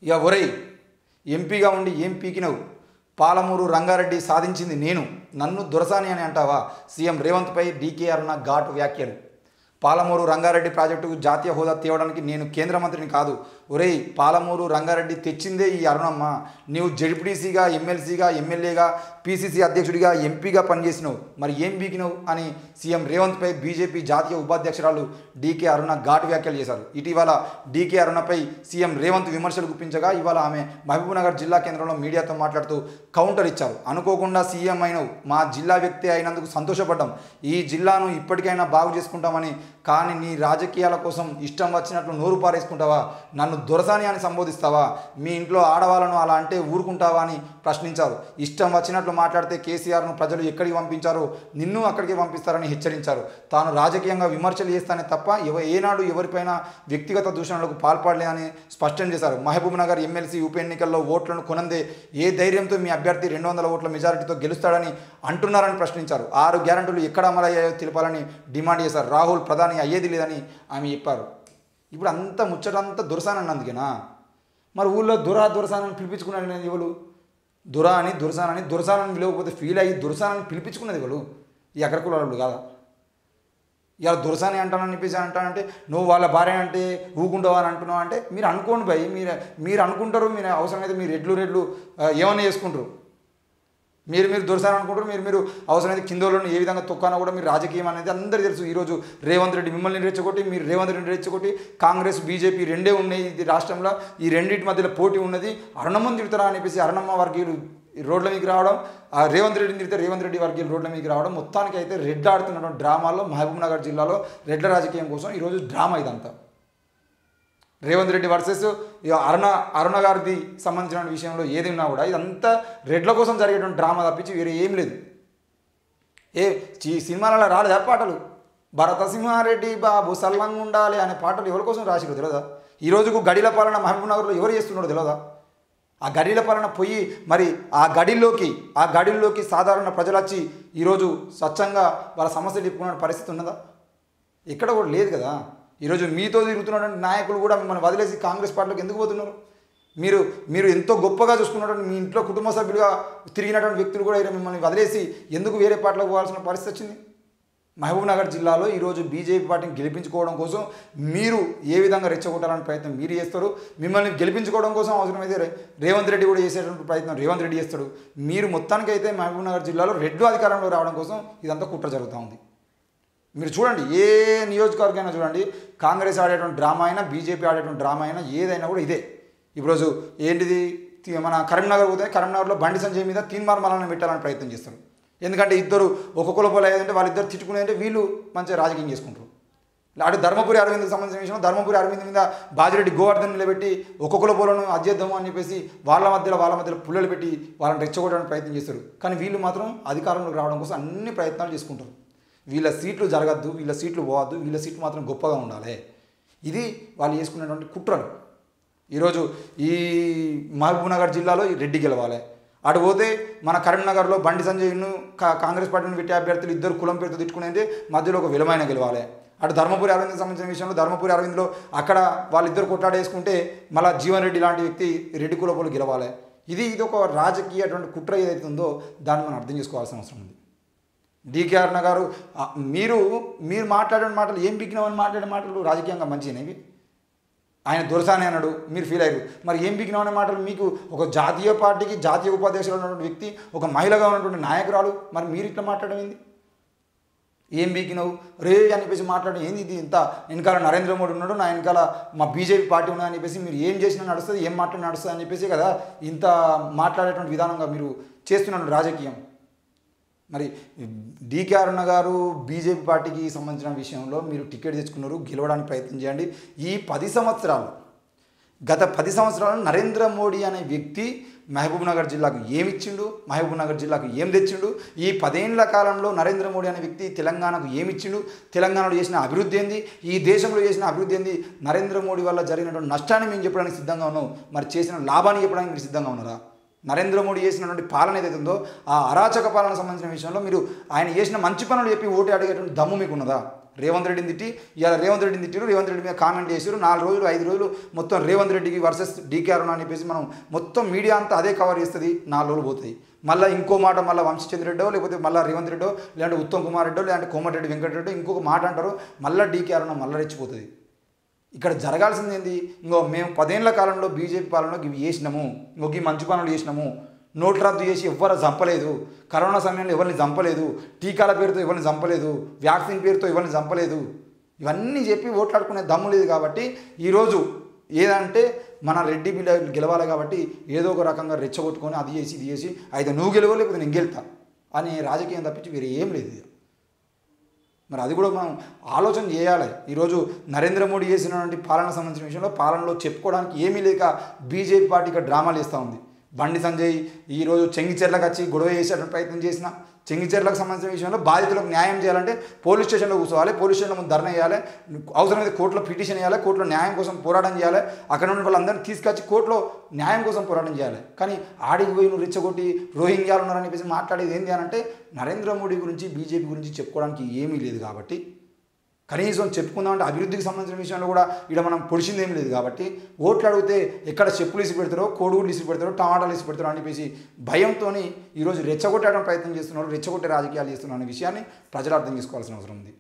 ఇక ఒరేయ్, ఎంపీగా ఉండి ఏం పీకినవు? పాలమూరు రంగారెడ్డి సాధించింది నేను, నన్ను దొరసాని అని అంటావా? సీఎం రేవంత్పై డీకే అరుణ ఘాటు వ్యాఖ్యలు. పాలమూరు రంగారెడ్డి ప్రాజెక్టుకు జాతీయ హోదా తేవడానికి నేను కేంద్ర మంత్రిని కాదు. ఒరేయ్, పాలమూరు రంగారెడ్డి తెచ్చిందే ఈ అరుణమ్మ. నీవు జెడ్పీటీసీగా, ఎమ్మెల్సీగా, ఎమ్మెల్యేగా, పీసీసీ అధ్యక్షుడిగా, ఎంపీగా పనిచేసినావు. మరి ఏం బీకినావు అని సీఎం రేవంత్పై బీజేపీ జాతీయ ఉపాధ్యక్షురాలు డీకే అరుణ ఘాటు వ్యాఖ్యలు చేశారు. ఇటీవల డీకే అరుణపై సీఎం రేవంత్ విమర్శలు గుప్పించగా ఇవాళ ఆమె మహబూబ్నగర్ జిల్లా కేంద్రంలో మీడియాతో మాట్లాడుతూ కౌంటర్ ఇచ్చారు. అనుకోకుండా సీఎం అయినవు, మా జిల్లా వ్యక్తి అయినందుకు సంతోషపడ్డాం. ఈ జిల్లాను ఇప్పటికైనా బాగు చేసుకుంటామని. కానీ నీ రాజకీయాల కోసం ఇష్టం వచ్చినట్లు నోరు పారేసుకుంటావా? నన్ను దొరసాని అని సంబోధిస్తావా? మీ ఇంట్లో ఆడవాళ్ళను అలా అంటే ఊరుకుంటావా అని ప్రశ్నించారు. ఇష్టం వచ్చినట్లు మాట్లాడితే కేసీఆర్ను ప్రజలు ఎక్కడికి పంపించారో నిన్ను అక్కడికి పంపిస్తారని హెచ్చరించారు. తాను రాజకీయంగా విమర్శలు చేస్తానే తప్ప ఏనాడు ఎవరిపైన వ్యక్తిగత దూషణలకు పాల్పడలేదని స్పష్టం చేశారు. మహబూబ్నగర్ ఎమ్మెల్సీ ఉప ఎన్నికల్లో ఓట్లను కొనందే ఏ ధైర్యంతో మీ అభ్యర్థి 200 ఓట్ల మెజారిటీతో గెలుస్తాడని అంటున్నారని ప్రశ్నించారు. 6 గ్యారంటీలు ఎక్కడ అమలయ్యాయో తెలపాలని డిమాండ్ చేశారు. రాహుల్ ప్రధాని అయ్యేది లేదని ఆమె చెప్పారు. ఇప్పుడు అంత ముచ్చటంతా దొరసానన్నందుకేనా? మరి ఊళ్ళో దొరసానని పిలిపించుకున్నాడు ఎవరు? దొరసానని పిలవకపోతే ఫీల్ అయ్యి దొరసానని పిలిపించుకున్నది ఎవరు? ఈ అగ్రకులాలు కాదా? ఇలా దొరసాని అంటానని చెప్పేసి అంటానంటే నువ్వు వాళ్ళ భార్య అంటే ఊకుంటావు అని అంటున్నావు అంటే మీరు అనుకోండి భయ్, మీరు అనుకుంటారు. మీరు అవసరమైతే మీరు రెడ్లు ఏమన్నా చేసుకుంటారు. మీరు దొరసాని అనుకుంటారు. మీరు అవసరమైతే కిందోళ్ళని ఏ విధంగా తొక్కానో కూడా మీరు రాజకీయం అనేది అందరికీ తెలుసు. ఈరోజు రేవంత్ రెడ్డి మిమ్మల్ని రెచ్చగొట్టి, మీరు రేవంత్ రెడ్డి రెచ్చగొట్టి, కాంగ్రెస్ బీజేపీ రెండే ఉన్నాయి ఇది రాష్ట్రంలో. ఈ రెండింటి మధ్యలో పోటీ ఉన్నది. అరుణమ్మని తిడతారా అని చెప్పేసి అరుణమ్మ వర్గీయులు రోడ్ల మీదకి రావడం, ఆ రేవంత్ రెడ్డిని తిడితే రేవంత్ రెడ్డి వర్గీయులు రోడ్ల మీదకి రావడం, మొత్తానికి అయితే రెడ్ ఆడుతున్నటువంటి డ్రామాల్లో మహబూబ్నగర్ జిల్లాలో రెడ్ల రాజకీయం కోసం ఈరోజు డ్రామా ఇదంతా. రేవంత్ రెడ్డి వర్సెస్ అరుణ గారికి సంబంధించిన విషయంలో ఏది ఉన్నా కూడా ఇదంతా రెడ్ల కోసం జరిగేటువంటి డ్రామా తప్పించి వేరే ఏం లేదు. సినిమాలలో రాలేదా పాటలు? భరతసింహారెడ్డి బాబు సల్లంగా ఉండాలి అనే పాటలు ఎవరి కోసం రాసిరో తెలియదా? ఈ రోజుకు గడిల పాలన మహబూబ్నగర్లో ఎవరు చేస్తున్నారో తెలియదా? ఆ గడిల పాలన పోయి మరి ఆ గడిల్లోకి సాధారణ ప్రజలు వచ్చి ఈరోజు స్వచ్ఛంగా వాళ్ళ సమస్యలు చెప్పుకునే పరిస్థితి ఉన్నదా? ఎక్కడ కూడా లేదు కదా. ఈరోజు మీతో తిరుగుతున్నటువంటి నాయకులు కూడా మిమ్మల్ని వదిలేసి కాంగ్రెస్ పార్టీలోకి ఎందుకు పోతున్నారు? మీరు ఎంతో గొప్పగా చూసుకున్నటువంటి మీ ఇంట్లో కుటుంబ సభ్యులుగా తిరిగినటువంటి వ్యక్తులు కూడా మిమ్మల్ని వదిలేసి ఎందుకు వేరే పార్టీలోకి పోవాల్సిన పరిస్థితి వచ్చింది? మహబూబ్నగర్ జిల్లాలో ఈరోజు బీజేపీ పార్టీని గెలిపించుకోవడం కోసం మీరు ఏ విధంగా రెచ్చగొట్టాలని ప్రయత్నం మీరు చేస్తారు. మిమ్మల్ని గెలిపించుకోవడం కోసం అవసరమైతే రేవంత్ రెడ్డి కూడా చేసేటువంటి ప్రయత్నం రేవంత్ రెడ్డి చేస్తాడు. మీరు మొత్తానికైతే మహబూబ్నగర్ జిల్లాలో రెడ్లు అధికారంలో రావడం కోసం ఇదంతా కుట్ర జరుగుతూ ఉంది. మీరు చూడండి, ఏ నియోజకవర్గమైనా చూడండి, కాంగ్రెస్ ఆడేటువంటి డ్రామా అయినా, బీజేపీ ఆడేటువంటి డ్రామా అయినా, ఏదైనా కూడా ఇదే. ఈరోజు ఏంటిది, మన కరీంనగర్ పోతే కరీంనగర్లో బండి సంజయ్ మీద తీన్మార్మలను పెట్టాలని ప్రయత్నం చేస్తారు. ఎందుకంటే ఇద్దరు ఒక కులపోలు అయ్యేదంటే వాళ్ళిద్దరు తిట్టుకునేదంటే వీళ్ళు మంచిగా రాజకీయం చేసుకుంటారు. అటు ధర్మపురి అరవింద్కి సంబంధించిన విషయం, ధర్మపురి అరవింద్ మీద బాజిరెడ్డి గోవర్ధన్ నిలబెట్టి ఒక కులపోలను అధ్యర్థము అని చెప్పేసి వాళ్ళ మధ్యలో పుల్లలు పెట్టి వాళ్ళని రెచ్చగొట్టడానికి ప్రయత్నం చేస్తారు. కానీ వీళ్ళు మాత్రం అధికారంలోకి రావడం కోసం అన్ని ప్రయత్నాలు చేసుకుంటారు. వీళ్ళ సీట్లు జరగద్దు, వీళ్ళ సీట్లు పోవద్దు, వీళ్ళ సీట్లు మాత్రం గొప్పగా ఉండాలి. ఇది వాళ్ళు చేసుకునేటువంటి కుట్రలు. ఈరోజు ఈ మహబూబ్నగర్ జిల్లాలో ఈ రెడ్డి గెలవాలి. అటు పోతే మన కరీంనగర్లో బండి సంజయ్ను కాంగ్రెస్ పార్టీని పెట్టే అభ్యర్థులు ఇద్దరు కులం పేరుతో తిట్టుకునేది, మధ్యలో ఒక విలువైన గెలవాలి. అటు ధర్మపురి అరవింద్కి సంబంధించిన విషయంలో ధర్మపురి అరవింద్లో అక్కడ వాళ్ళిద్దరు కొట్లాడేసుకుంటే మళ్ళీ జీవన్ రెడ్డి లాంటి వ్యక్తి రెడ్డి కులపోలు గెలవాలి. ఇది ఒక రాజకీయ అటువంటి కుట్ర ఏదైతే ఉందో దాన్ని మనం అర్థం చేసుకోవాల్సిన అవసరం ఉంది. డీకే అరుణ గారు, మీరు మాట్లాడే మాటలు ఏం బిగినామని మాట్లాడే మాటలు రాజకీయంగా మంచిగానేవి. ఆయన దొరసాని అన్నాడు, మీరు ఫీల్ అయ్యారు. మరి ఏం బిగినామనే మాటలు మీకు ఒక జాతీయ పార్టీకి జాతీయ ఉపాధ్యక్షులు ఉన్నటువంటి వ్యక్తి, ఒక మహిళగా ఉన్నటువంటి నాయకురాలు, మరి మీరు ఇట్లా మాట్లాడడం ఏంది? ఏం బీకినావు రే అని చెప్పేసి మాట్లాడడం ఏంది? ఇది ఇంత వెనకాల నరేంద్ర మోడీ ఉన్నాడు, నా వెనకాల మా బీజేపీ పార్టీ ఉన్నదని చెప్పేసి మీరు ఏం చేసినా నడుస్తుంది, ఏం మాట్లాడినా నడుస్తుంది అని చెప్పేసి కదా ఇంత మాట్లాడేటువంటి విధానంగా మీరు చేస్తున్నారు రాజకీయం. మరి డీకే అరుణ గారు బీజేపీ పార్టీకి సంబంధించిన విషయంలో మీరు టికెట్ తెచ్చుకున్నారు, గెలవడానికి ప్రయత్నం చేయండి. ఈ 10 సంవత్సరాలు, గత 10 సంవత్సరాలు నరేంద్ర మోడీ అనే వ్యక్తి మహబూబ్నగర్ జిల్లాకు ఏమిచ్చిండు, మహబూబ్నగర్ జిల్లాకు ఏం తెచ్చిండు, ఈ 10 ఏళ్ల కాలంలో నరేంద్ర మోడీ అనే వ్యక్తి తెలంగాణకు ఏమిచ్చిండు, తెలంగాణలో చేసిన అభివృద్ధి ఏంది, ఈ దేశంలో చేసిన అభివృద్ధి ఏంది, నరేంద్ర మోడీ వల్ల జరిగినటువంటి నష్టాన్ని మేము చెప్పడానికి సిద్ధంగా ఉన్నాం, మరి చేసిన లాభాన్ని చెప్పడానికి మీరు సిద్ధంగా ఉన్నారా? నరేంద్ర మోడీ చేసినటువంటి పాలన ఏదైతే ఉందో ఆ అరాచక పాలన సంబంధించిన విషయంలో మీరు ఆయన చేసిన మంచి పనులు చెప్పి ఓటు అడిగేటువంటి దమ్ము మీకు ఉన్నదా? రేవంత్ రెడ్డిని తిట్టి ఇవాళ రేవంత్ రెడ్డిని తిట్టారు, రేవంత్ రెడ్డి మీద కామెంట్ చేశారు. 4 రోజులు 5 రోజులు మొత్తం రేవంత్ రెడ్డికి వర్సెస్ డీకే అరుణ అని చెప్పేసి మనం మొత్తం మీడియా అంతా అదే కవర్ చేస్తుంది. 4 రోజులు పోతుంది. మళ్ళీ ఇంకో మాట మళ్ళీ వంశీచంద్ర రెడ్డో లేకపోతే మళ్ళీ రేవంత్ రెడ్డో లేదంటే ఉత్తమ్ కుమార్ రెడ్డో లేదంటే కోమటిరెడ్డి వెంకటరెడ్డో ఇంకొక మాట అంటారు, మళ్ళీ డీకే అరుణ మళ్ళీ రెచ్చిపోతుంది. ఇక్కడ జరగాల్సింది ఏంది? ఇంకో మేము 10 ఏళ్ల కాలంలో బీజేపీ పాలనలో ఇవి చేసినాము, ఇంకొక ఈ మంచి పనులు చేసినాము, నోట్ రద్దు చేసి ఎవ్వరు చంపలేదు, కరోనా సమయంలో ఎవరిని చంపలేదు, టీకాల పేరుతో ఎవరిని చంపలేదు, వ్యాక్సిన్ పేరుతో ఎవరిని చంపలేదు, ఇవన్నీ చెప్పి ఓట్లాడుకునే దమ్ము లేదు. కాబట్టి ఈరోజు ఏదంటే మన రెడ్డి బిడ్డ గెలవాలి కాబట్టి ఏదో ఒక రకంగా రెచ్చగొట్టుకొని అది చేసి ఇది చేసి అయితే నువ్వు గెలవో లేకపోతే నేను గెలుతా అనే రాజకీయం తప్పించి వేరే ఏం లేదు. మరి అది కూడా మనం ఆలోచన చేయాలి. ఈరోజు నరేంద్ర మోడీ చేసినటువంటి పాలన సంబంధించిన విషయంలో పాలనలో చెప్పుకోవడానికి ఏమీ లేక బీజేపీ పార్టీ ఇక్కడ డ్రామాలు వేస్తూ ఉంది. బండి సంజయ్ ఈరోజు చెంగిచెర్లకు వచ్చి గొడవ చేసేటువంటి ప్రయత్నం చేసిన, చెంగిచెర్లకు సంబంధించిన విషయంలో బాధితులకు న్యాయం చేయాలంటే పోలీస్ స్టేషన్లో కూర్చోవాలి, పోలీస్ స్టేషన్లో ముందు ధర్నా చేయాలి, అవసరమైతే కోర్టులో పిటిషన్ చేయాలి, కోర్టులో న్యాయం కోసం పోరాటం చేయాలి, అక్కడ ఉన్న వాళ్ళందరినీ తీసుకొచ్చి కోర్టులో న్యాయం కోసం పోరాటం చేయాలి. కానీ ఆడికి పోయి నువ్వు రెచ్చగొట్టి రోహింగ్యాలు ఉన్నారని చెప్పేసి మాట్లాడేది ఏంటి అని అంటే నరేంద్ర మోడీ గురించి బీజేపీ గురించి చెప్పుకోవడానికి ఏమీ లేదు. కాబట్టి కనీసం చెప్పుకుందామంటే అభివృద్ధికి సంబంధించిన విషయంలో కూడా ఇక్కడ మనం పొడిచింది ఏమీ లేదు. కాబట్టి ఓట్లు అడిగితే ఎక్కడ చెప్పులు ఇసి పెడతారో, కోడిగుడ్లు ఇసి పెడతారో, టమాటాలు ఇసి పెడతారో అని చెప్పేసి భయంతో ఈరోజు రెచ్చగొట్టడం ప్రయత్నం చేస్తున్నారు, రెచ్చగొట్టే రాజకీయాలు చేస్తున్నారు అనే విషయాన్ని ప్రజలు అర్థం చేసుకోవాల్సిన అవసరం ఉంది.